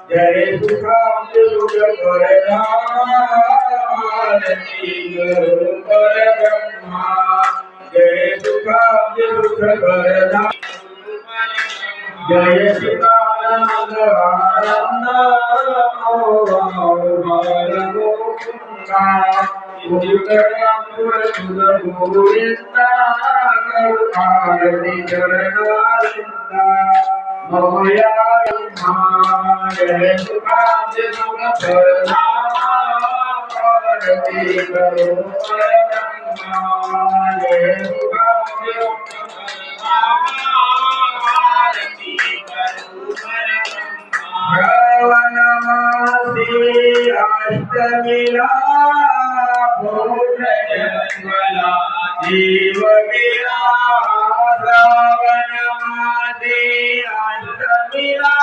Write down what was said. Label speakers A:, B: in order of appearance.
A: जय सुखाम सुख परमारती पर ब्रह्मा जय सुखाम सुख परधा जय चिदानंद आनंद गोविंदा करुणारती चरणारिंदा ममया जय सुखाम सुख परमारती करो परब्रह्मा जय सुखाम सुख श्रवणमासी अष्टमीला भोजन्मला जीवगिरा श्रवणमासी अष्टमीला